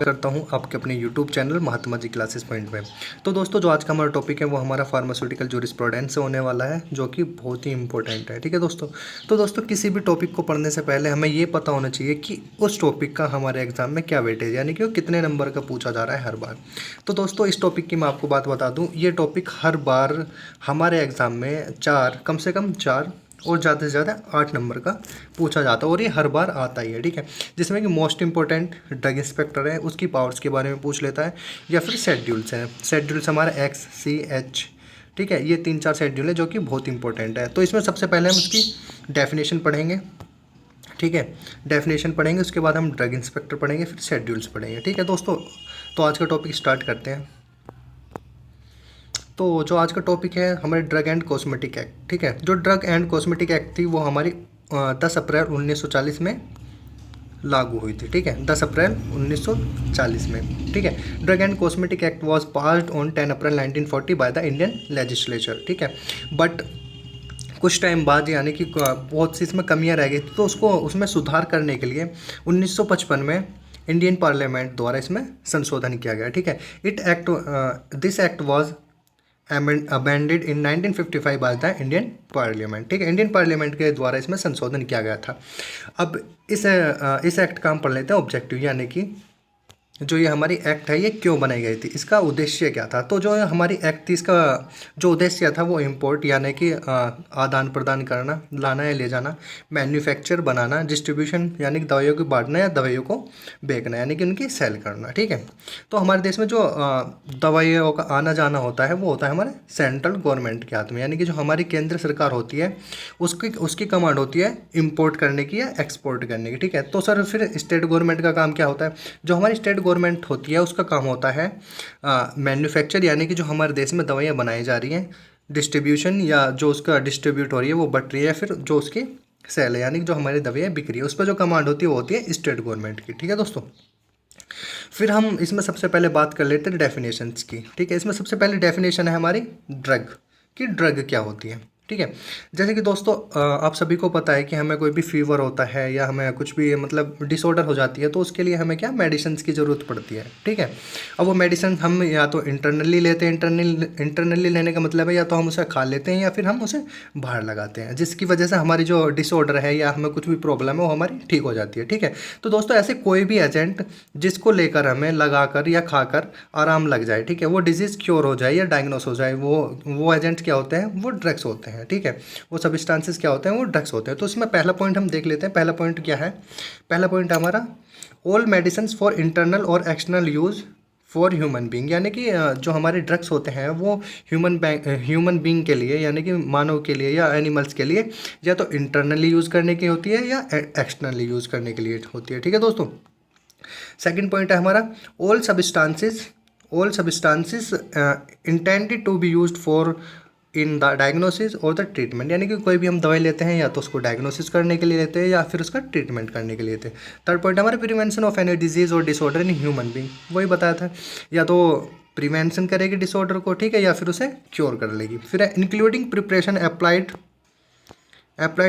करता हूं आपके अपने YouTube channel Mahatma ji classes point में। तो दोस्तों, जो आज का हमारा टॉपिक है वो हमारा फार्मास्यूटिकल जूरिस्प्रूडेंस से होने वाला है, जो कि बहुत ही इंपॉर्टेंट है। ठीक है दोस्तों। तो दोस्तों, किसी भी टॉपिक को पढ़ने से पहले हमें ये पता होना चाहिए कि उस टॉपिक का हमारे एग्जाम में क्या वेटेज, यानी कि वो कितने नंबर का पूछा जा रहा है हर बार। तो दोस्तों, इस टॉपिक की मैं आपको बात बता दूँ, ये टॉपिक हर बार हमारे एग्ज़ाम में कम से कम 4 और ज़्यादा से ज़्यादा 8 नंबर का पूछा जाता है, और ये हर बार आता ही है। ठीक है। जिसमें कि मोस्ट इंपॉर्टेंट ड्रग इंस्पेक्टर है, उसकी पावर्स के बारे में पूछ लेता है, या फिर शेड्यूल्स हैं। शेड्यूल्स हमारा एक्स, सी, एच, ठीक है, ये 3-4 शेड्यूल है जो कि बहुत इंपॉर्टेंट है। तो इसमें सबसे पहले हम उसकी डेफिनेशन पढ़ेंगे। ठीक है, डेफिनेशन पढ़ेंगे, उसके बाद हम ड्रग इंस्पेक्टर पढ़ेंगे, फिर शेड्यूल्स पढ़ेंगे। ठीक है दोस्तों, तो आज का टॉपिक स्टार्ट करते हैं। तो जो आज का टॉपिक है हमारे ड्रग एंड कॉस्मेटिक एक्ट। ठीक है, जो ड्रग एंड कॉस्मेटिक एक्ट थी वो हमारी 10 अप्रैल 1940 में लागू हुई थी। ठीक है, 10 अप्रैल 1940 में। ठीक है, drug and cosmetic act was passed on 10 April 1940 by the Indian legislature. ठीक है, बट कुछ टाइम बाद, यानी कि बहुत सी इसमें कमियां रह गई, तो उसको उसमें सुधार करने के लिए 1955 में इंडियन पार्लियामेंट द्वारा इसमें संशोधन किया गया। ठीक है, this act was amended in 1955 by the Indian parliament. ठीक है, इंडियन पार्लियामेंट के द्वारा इसमें संशोधन किया गया था। अब इस एक्ट का हम पढ़ लेते हैं ऑब्जेक्टिव, यानी कि जो ये हमारी एक्ट है ये क्यों बनाई गई थी, इसका उद्देश्य क्या था। तो जो हमारी एक्ट थी, इसका जो उद्देश्य था वो इम्पोर्ट, यानी कि आदान प्रदान करना, लाना या ले जाना, मैन्युफैक्चर, बनाना, डिस्ट्रीब्यूशन, यानी कि दवाइयों को बांटना या दवाइयों को बेचना, यानी कि उनकी सेल करना। ठीक है, तो हमारे देश में जो दवाइयों का आना जाना होता है वो होता है हमारे सेंट्रल गवर्नमेंट के हाथ में, यानी कि जो हमारी केंद्र सरकार होती है उसकी कमांड होती है इम्पोर्ट करने की या एक्सपोर्ट करने की। ठीक है, तो सर फिर स्टेट गवर्नमेंट का काम क्या होता है। जो हमारी स्टेट गवर्नमेंट होती है उसका काम होता है मैन्युफैक्चर, यानी कि जो हमारे देश में दवाइयाँ बनाई जा रही हैं, डिस्ट्रीब्यूशन, या जो उसका डिस्ट्रीब्यूट हो रही है वो बट रही है, फिर जो उसकी सेल है, यानी कि जो हमारी दवाइयाँ बिक रही है, उस पर जो कमांड होती है वो होती है स्टेट गवर्नमेंट की। ठीक है दोस्तों, फिर हम इसमें सबसे पहले बात कर लेते हैं डेफिनेशंस की। ठीक है, इसमें सबसे पहले डेफिनेशन है हमारी ड्रग की, ड्रग क्या होती है। ठीक है, जैसे कि दोस्तों आप सभी को पता है कि हमें कोई भी फीवर होता है या हमें कुछ भी मतलब डिसऑर्डर हो जाती है, तो उसके लिए हमें क्या मेडिसिन की ज़रूरत पड़ती है। ठीक है, अब वो मेडिसिन हम या तो इंटरनली लेते हैं, इंटरनली लेने का मतलब है या तो हम उसे खा लेते हैं या फिर हम उसे बाहर लगाते हैं, जिसकी वजह से हमारी जो डिसऑर्डर है या हमें कुछ भी प्रॉब्लम है वो हमारी ठीक हो जाती है। ठीक है, तो दोस्तों ऐसे कोई भी एजेंट जिसको लेकर हमें लगाकर या खाकर आराम लग जाए, ठीक है, वो डिजीज़ क्योर हो जाए या डायग्नोस हो जाए, वो एजेंट क्या होते हैं, वो ड्रग्स होते हैं। ठीक है, वो सब्सटेंसेस क्या होते हैं, वो ड्रग्स होते हैं। तो इसमें पहला पॉइंट हम देख लेते हैं। पहला पॉइंट क्या है, पहला पॉइंट हमारा ऑल मेडिसिन फॉर इंटरनल और external use for human being, यानी कि जो हमारे ड्रग्स होते हैं वो ह्यूमन बींग के लिए, यानी कि मानव के लिए या एनिमल्स के लिए, या तो इंटरनली यूज़ करने की होती है या एक्सटर्नली यूज़ करने के लिए होती है। ठीक है दोस्तों, सेकंड पॉइंट है हमारा all substances intended to be used for in the diagnosis और द ट्रीटमेंट, यानी कि कोई भी हम दवाई लेते हैं या तो उसको डायग्नोसिस करने के लिए लेते हैं या फिर उसका ट्रीटमेंट करने के लिए लेते हैं। थर्ड पॉइंट हमारे प्रिवेंशन ऑफ एनी डिजीज और डिसऑर्डर इन ह्यूमन बींग, वही बताया था, या तो प्रिवेंशन करेगी डिसऑर्डर को, ठीक है, या फिर उसे क्योर कर लेगी। फिर including preparation applied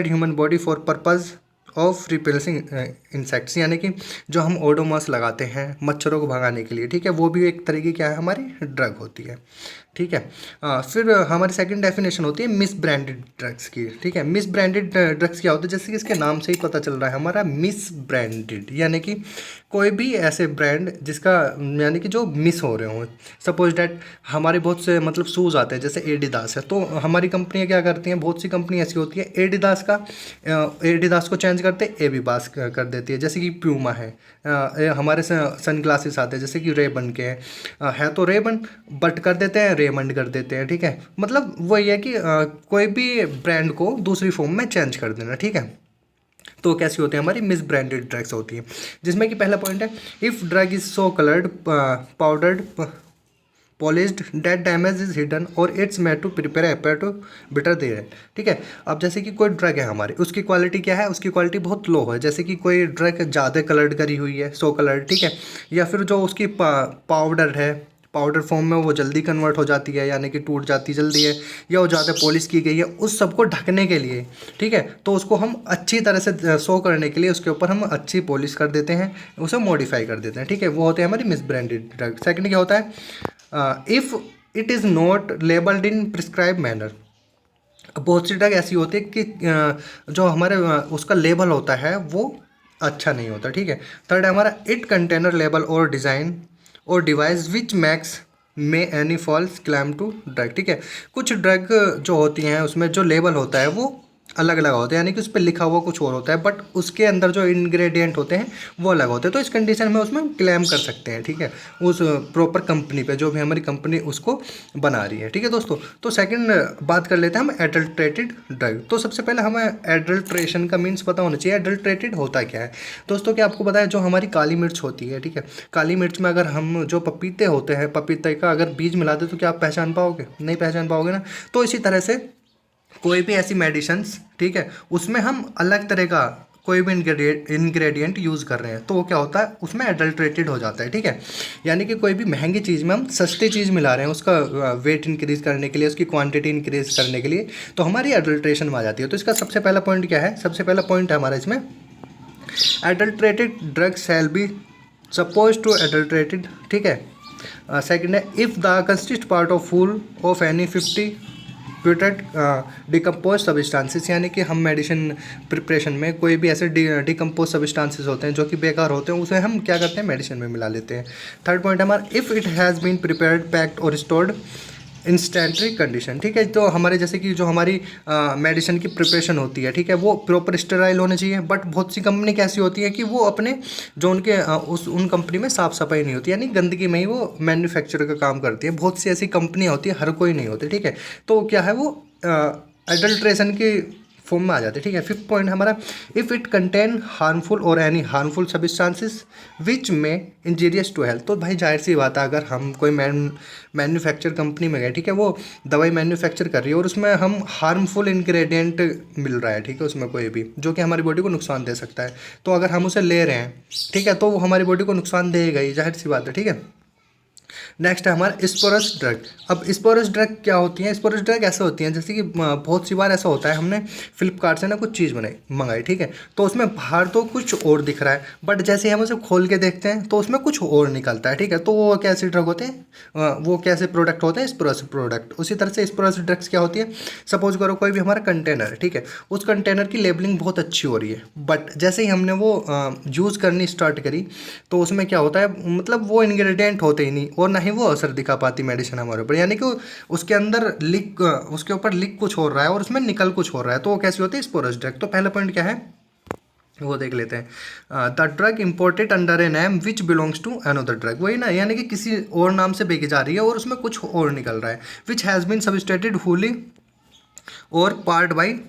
human body for purpose of repelling insects, यानी कि जो हम ओडोमॉस लगाते हैं मच्छरों को भगाने के लिए, ठीक है, वो भी एक तरह की क्या है, हमारी ड्रग होती है। ठीक है, फिर हमारी सेकंड डेफिनेशन होती है मिस ब्रांडेड ड्रग्स की। ठीक है, मिस ब्रांडेड ड्रग्स क्या होते हैं, जैसे कि इसके नाम से ही पता चल रहा है हमारा मिस ब्रांडेड, यानी कि कोई भी ऐसे ब्रांड जिसका यानी कि जो मिस हो रहे हों। सपोज डैट हमारे बहुत से मतलब शूज़ आते हैं, जैसे एडिडास है, तो हमारी कंपनियां क्या करती हैं, बहुत सी कंपनी ऐसी होती है एडिडास को चेंज करते एबीबास कर देती है। जैसे कि प्यूमा है, हमारे सन ग्लासेस आते हैं जैसे कि रेबन के है तो रेबन बट कर देते हैं, रेमंड कर देते हैं। ठीक है, मतलब वही है कि कोई भी ब्रांड को दूसरी फॉर्म में चेंज कर देना। ठीक है, तो कैसी होती है, हमारी मिस ब्रांडेड ड्रग्स होती है, जिसमें कि पहला पॉइंट है if drug is so coloured powdered polished that damage is hidden और it's made to prepare appear to better there. ठीक है, अब जैसे कि कोई ड्रग है हमारी, उसकी क्वालिटी क्या है, उसकी क्वालिटी बहुत लो है, जैसे कि कोई ड्रग ज़्यादा कलर्ड करी हुई है, सो कलर्ड, ठीक है, या फिर जो उसकी पाउडर है पाउडर फॉर्म में वो जल्दी कन्वर्ट हो जाती है, यानी कि टूट जाती जल्दी है, या वो ज़्यादा पॉलिश की गई है, उस सबको ढकने के लिए, ठीक है, तो उसको हम अच्छी तरह से शो करने के लिए उसके ऊपर हम अच्छी पॉलिश कर देते हैं, उसे मॉडिफाई कर देते हैं, ठीक है, वो होते हैं हमारी मिस ब्रांडेड ड्रग। सेकंड क्या होता है, if it is not labelled in prescribe manner. बहुत सी ड्रग ऐसी होती है कि जो हमारे उसका लेबल होता है वो अच्छा नहीं होता, ठीक है। थर्ड है हमारा, इट कंटेनर लेबल और डिज़ाइन और device which makes may any false claim to drug, ठीक है। कुछ ड्रग जो होती हैं उसमें जो लेबल होता है वो अलग अलग होता है, यानी कि उस पर लिखा हुआ कुछ और होता है, बट उसके अंदर जो इंग्रेडिएंट होते हैं वो अलग होते हैं। तो इस कंडीशन में उसमें क्लेम कर सकते हैं, ठीक है, उस प्रॉपर कंपनी पे, जो भी हमारी कंपनी उसको बना रही है, ठीक है दोस्तों। तो सेकंड बात कर लेते हैं हम एडल्ट्रेटेड ड्रग। तो सबसे पहले हमें एडल्ट्रेशन का मीन्स पता होना चाहिए। एडल्ट्रेटेड होता क्या है दोस्तों, क्या आपको पता है, जो हमारी काली मिर्च होती है, ठीक है, काली मिर्च में अगर हम जो पपीते होते हैं, पपीते का अगर बीज मिला दे तो क्या आप पहचान पाओगे? नहीं पहचान पाओगे ना। तो इसी तरह से कोई भी ऐसी मेडिसिन्स, ठीक है, उसमें हम अलग तरह का कोई भी इंग्रेडिएंट यूज़ कर रहे हैं तो वो क्या होता है, उसमें एडल्ट्रेटेड हो जाता है, ठीक है। यानी कि कोई भी महंगी चीज़ में हम सस्ती चीज़ मिला रहे हैं उसका वेट इंक्रीज़ करने के लिए, उसकी क्वांटिटी इंक्रीज़ करने के लिए, तो हमारी एडल्ट्रेशन में आ जाती है। तो इसका सबसे पहला पॉइंट क्या है, सबसे पहला पॉइंट है हमारा इसमें, adulterated drug shall be suppose to adulterated, ठीक है। सेकंड है, if the consists part of full of any 50 putrid decompose substances, यानी कि हम मेडिसिन प्रिपरेशन में कोई भी ऐसे डिकम्पोज सब्सटेंसेस होते हैं जो कि बेकार होते हैं, उसे हम क्या करते हैं, मेडिसिन में मिला लेते हैं। थर्ड पॉइंट हमारा, if it has been prepared, packed और स्टोर्ड इंस्टेंटरी कंडीशन, ठीक है। तो हमारे जैसे कि जो हमारी मेडिसिन की प्रिपरेशन होती है, ठीक है, वो प्रॉपर स्टेराइल होने चाहिए। बट बहुत सी कंपनी कैसी होती है कि वो अपने जो उनके उन कंपनी में साफ़ सफाई नहीं होती, यानी गंदगी में ही वो मैन्युफैक्चर का काम करती है। बहुत सी ऐसी कंपनियाँ होती है, हर कोई नहीं होती, ठीक है। तो क्या है, वो एडल्ट्रेशन की फॉर्म में आ जाते हैं, ठीक है। फिफ्थ पॉइंट हमारा, इफ़ इट कंटेन हार्मफुल और एनी हार्मफुल सब्सटेंसेस विच में इंजीरियस टू हेल्थ। तो भाई जाहिर सी बात है, अगर हम कोई मैन्युफैक्चर कंपनी में गए, ठीक है, वो दवाई मैन्युफैक्चर कर रही है और उसमें हम हार्मफुल इंग्रेडिएंट मिल रहा है, ठीक है, उसमें कोई भी जो कि हमारी बॉडी को नुकसान दे सकता है, तो अगर हम उसे ले रहे हैं, ठीक है, तो वो हमारी बॉडी को नुकसान देगा ही, जाहिर सी बात है, ठीक है। नेक्स्ट है हमारा स्पोरस ड्रग। अब स्पोरस ड्रग क्या होती हैं, स्पोरस ड्रग ऐसे होती हैं जैसे कि बहुत सी बार ऐसा होता है, हमने फ्लिपकार्ट से ना कुछ चीज़ मंगाई, ठीक है, तो उसमें बाहर तो कुछ और दिख रहा है, बट जैसे हम उसे खोल के देखते हैं तो उसमें कुछ और निकलता है, ठीक है। तो वो कैसे ड्रग होते हैं, वो कैसे प्रोडक्ट होते हैं, स्पोरस प्रोडक्ट। उसी तरह से स्पोरस ड्रग्स क्या होती है, सपोज करो कोई भी हमारा कंटेनर है, ठीक है, उस कंटेनर की लेबलिंग बहुत अच्छी हो रही है, बट जैसे ही हमने वो यूज़ करनी स्टार्ट करी तो उसमें क्या होता है, मतलब वो इंग्रेडिएंट होते ही नहीं और ना ही वो असर दिखा पाती मेडिसिन हमारे ऊपर, यानी कि उसके अंदर लिक, उसके ऊपर लिक कुछ हो रहा है और उसमें निकल कुछ हो रहा है, तो वो कैसी होती है, स्पोरस ड्रग। तो पहला पॉइंट क्या है वो देख लेते हैं, the drug imported under a name which belongs to another drug. वही ना, यानी कि किसी और नाम से बेची जा रही है और उसमें कुछ और निकल रहा है, विच हैज़ बीन सब्सटेटेड होली और पार्ट बाई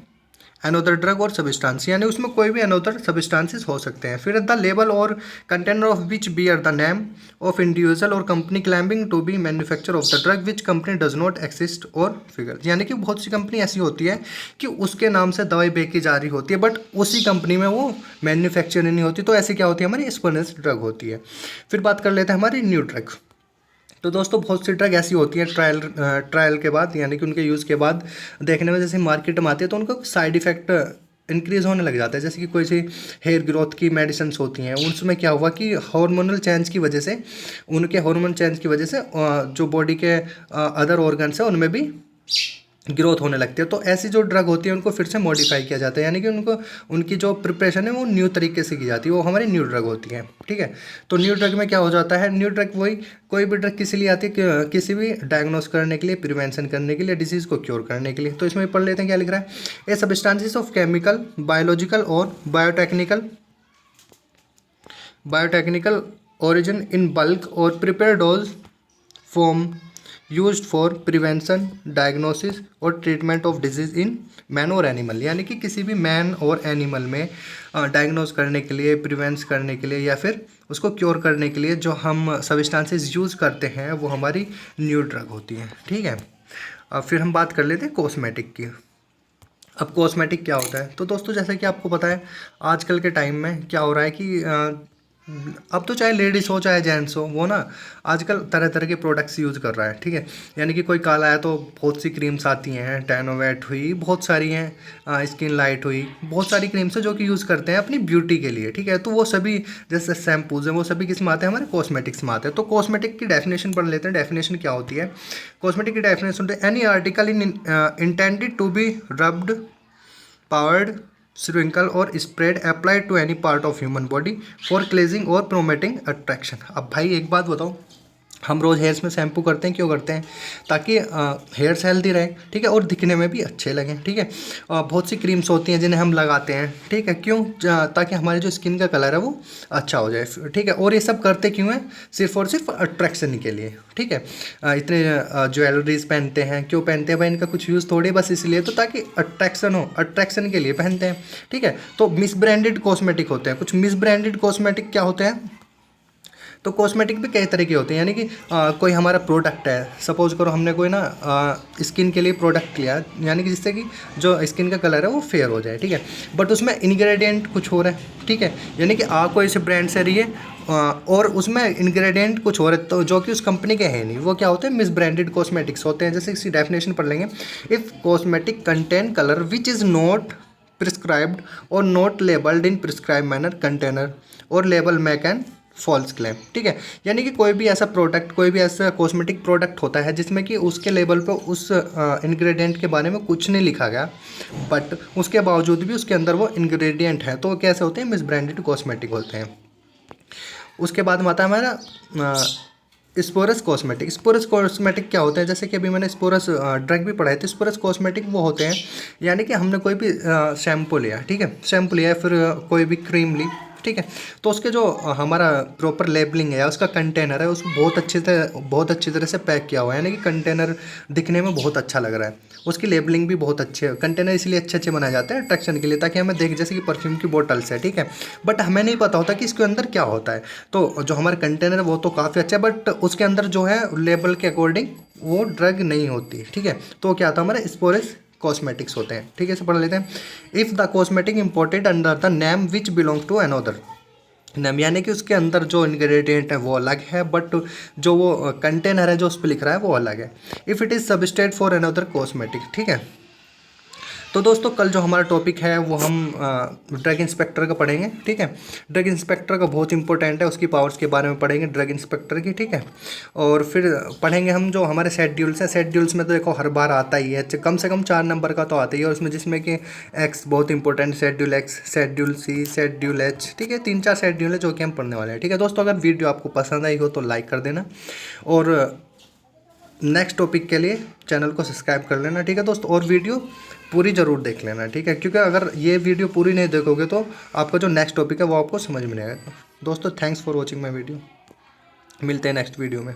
अनोदर ड्रग और सब्सटेंस, यानी उसमें कोई भी अनोदर सब्सटेंसेस हो सकते हैं। फिर द लेबल और container of which bear the name of individual और company claiming to be manufacture of the drug which company does not exist और फिगर, यानी कि बहुत सी कंपनी ऐसी होती है कि उसके नाम से दवाई बेची जा रही होती है बट उसी कंपनी में वो मैन्युफैक्चर नहीं होती, तो ऐसी क्या होती है, हमारी स्पोरस ड्रग होती है। फिर बात कर लेते हैं हमारी न्यू ड्रग। तो दोस्तों बहुत सी ड्रग ऐसी होती हैं ट्रायल के बाद, यानी कि उनके यूज़ के बाद देखने में जैसे मार्केट में आती है तो उनका साइड इफ़ेक्ट इंक्रीज़ होने लग जाता है। जैसे कि कोई सी हेयर ग्रोथ की मेडिसिन होती हैं, उसमें क्या हुआ कि हार्मोनल चेंज की वजह से, उनके हार्मोन चेंज की वजह से जो बॉडी के अदर ऑर्गन्स हैं उनमें भी ग्रोथ होने लगती है। तो ऐसी जो ड्रग होती है उनको फिर से मॉडिफाई किया जाता है, यानी कि उनको उनकी जो प्रिपरेशन है वो न्यू तरीके से की जाती है, वो हमारी न्यू ड्रग होती है, ठीक है। तो न्यू ड्रग में क्या हो जाता है, न्यू ड्रग वही कोई भी ड्रग किसी लिए आती है किसी भी डायग्नोस करने के लिए, प्रिवेंशन करने के लिए, डिजीज़ को क्योर करने के लिए। तो इसमें पढ़ लेते हैं क्या लिख रहा है, a substances of chemical, biological और बायोटेक्निकल ओरिजिन इन बल्क और prepare dose form used for prevention, diagnosis और treatment of disease in man और एनिमल, यानी कि किसी भी मैन और एनिमल में डायग्नोस करने के लिए, प्रिवेंस करने के लिए या फिर उसको क्योर करने के लिए जो हम सब्सटेंसेस यूज़ करते हैं वो हमारी न्यू ड्रग होती हैं, ठीक है। फिर हम बात कर लेते हैं कॉस्मेटिक की। अब कॉस्मेटिक क्या होता है, तो दोस्तों जैसे कि आपको पता है आजकल के टाइम में क्या हो रहा है कि अब तो चाहे लेडीज़ हो चाहे जेंट्स हो, वो ना आजकल तरह तरह के प्रोडक्ट्स यूज़ कर रहा है, ठीक है। यानी कि कोई काला है तो बहुत सी क्रीम्स आती हैं, टैनोवेट हुई, बहुत सारी हैं, स्किन लाइट हुई, बहुत सारी क्रीम्स है जो कि यूज़ करते हैं अपनी ब्यूटी के लिए, ठीक है। तो वो सभी जैसे शैम्पूज हैं वो सभी किस में आते हैं, हमारे कॉस्मेटिक्स में आते हैं। तो कॉस्मेटिक की डेफिनेशन पढ़ लेते हैं। डेफिनेशन क्या होती है कॉस्मेटिक की? डेफिनेशन होती है any article intended to be rubbed, powered, sprinkle और spread applied to any part of human body for cleansing और प्रोmoting अट्रैक्शन। अब भाई एक बात बताओ, हम रोज़ हेयर्स में शैम्पू करते हैं, क्यों करते हैं? ताकि हेयर्स हेल्दी रहें, ठीक है, और दिखने में भी अच्छे लगें, ठीक है। बहुत सी क्रीम्स होती हैं जिन्हें हम लगाते हैं, ठीक है, क्यों? ताकि हमारी जो स्किन का कलर है वो अच्छा हो जाए, ठीक है। और ये सब करते क्यों है? सिर्फ और सिर्फ अट्रैक्शन के लिए, ठीक है। इतने ज्वेलरीज पहनते हैं, क्यों पहनते हैं भाई? इनका कुछ यूज़ थोड़ी, बस इसलिए तो ताकि अट्रैक्शन हो, अट्रैक्शन के लिए पहनते हैं, ठीक है। तो मिस ब्रांडेड कॉस्मेटिक होते हैं। कुछ मिस ब्रांडेड कॉस्मेटिक क्या होते हैं? तो कॉस्मेटिक भी कई तरह के होते हैं। यानी कि कोई हमारा प्रोडक्ट है, सपोज करो हमने कोई ना स्किन के लिए प्रोडक्ट लिया, यानी कि जिससे कि जो स्किन का कलर है वो फेयर हो जाए, ठीक है, बट उसमें इंग्रेडिएंट कुछ और है, ठीक है। यानी कि कोई से ब्रांड से रही है और उसमें इंग्रेडिएंट कुछ और है, तो जो कि उस कंपनी के है नहीं, वो क्या होते हैं? मिस ब्रांडेड कॉस्मेटिक्स होते हैं। जैसे इसकी डेफिनेशन पढ़ लेंगे। If cosmetic contain colour which is not prescribed और not labelled in prescribe manner, container और label make an false claim, ठीक है। यानी कि कोई भी ऐसा प्रोडक्ट, कोई भी ऐसा कॉस्मेटिक प्रोडक्ट होता है जिसमें कि उसके लेबल पर उस इंग्रेडिएंट के बारे में कुछ नहीं लिखा गया, बट उसके बावजूद भी उसके अंदर वो इंग्रेडिएंट है, तो वो कैसे होते हैं? मिस ब्रांडेड कॉस्मेटिक होते हैं। उसके बाद में आता है हमारा स्पोरस कॉस्मेटिक। स्पोरस कॉस्मेटिक क्या होते हैं? जैसे कि अभी मैंने स्पोरस ड्रग भी पढ़ाई थी। स्पोरस कॉस्मेटिक वो होते हैं, यानी कि हमने कोई भी शैम्पू लिया, ठीक है, शैम्पू लिया, फिर कोई भी क्रीम ली, ठीक है, तो उसके जो हमारा प्रॉपर लेबलिंग है, उसका कंटेनर है, उसको बहुत अच्छी तरह से पैक किया हुआ है, यानी कि कंटेनर दिखने में बहुत अच्छा लग रहा है। उसकी लेबलिंग भी बहुत अच्छी है। कंटेनर इसलिए अच्छे अच्छे बनाए जाते हैं अट्रैक्शन के लिए, ताकि हमें देख, जैसे कि परफ्यूम की बोटल्स है, ठीक है, बट हमें नहीं पता होता कि इसके अंदर क्या होता है। तो जो हमारा कंटेनर है वो तो काफ़ी अच्छा है, बट उसके अंदर जो है लेबल के अकॉर्डिंग वो ड्रग नहीं होती, ठीक है। तो क्या आता है? हमारे स्पोरस कॉस्मेटिक्स होते हैं, ठीक है। इसे पढ़ लेते हैं। If the cosmetic imported under the name which belong to another name, यानी कि उसके अंदर जो इंग्रेडिएंट है वो अलग है, बट जो वो कंटेनर है जो उस पर लिख रहा है वो अलग है। If it is substrate for another cosmetic, ठीक है। तो दोस्तों कल जो हमारा टॉपिक है वो हम ड्रग इंस्पेक्टर का पढ़ेंगे, ठीक है। ड्रग इंस्पेक्टर का बहुत इंपॉर्टेंट है, उसकी पावर्स के बारे में पढ़ेंगे ड्रग इंस्पेक्टर की, ठीक है। और फिर पढ़ेंगे हम जो हमारे शेड्यूल्स हैं। शेड्यूल्स में तो देखो हर बार आता ही है, कम से कम 4 नंबर का तो आता ही है, और उसमें जिसमें कि एक्स बहुत important, schedule X, schedule C, schedule H, ठीक है। 3-4 शेड्यूल है जो कि हम पढ़ने वाले हैं, ठीक है दोस्तों। अगर वीडियो आपको पसंद आई हो तो लाइक कर देना, और नेक्स्ट टॉपिक के लिए चैनल को सब्सक्राइब कर लेना, ठीक है दोस्तों। और वीडियो पूरी ज़रूर देख लेना, ठीक है, क्योंकि अगर ये वीडियो पूरी नहीं देखोगे तो आपका जो नेक्स्ट टॉपिक है वो आपको समझ में नहीं आएगा। दोस्तों thanks for watching my video. मिलते हैं नेक्स्ट वीडियो में।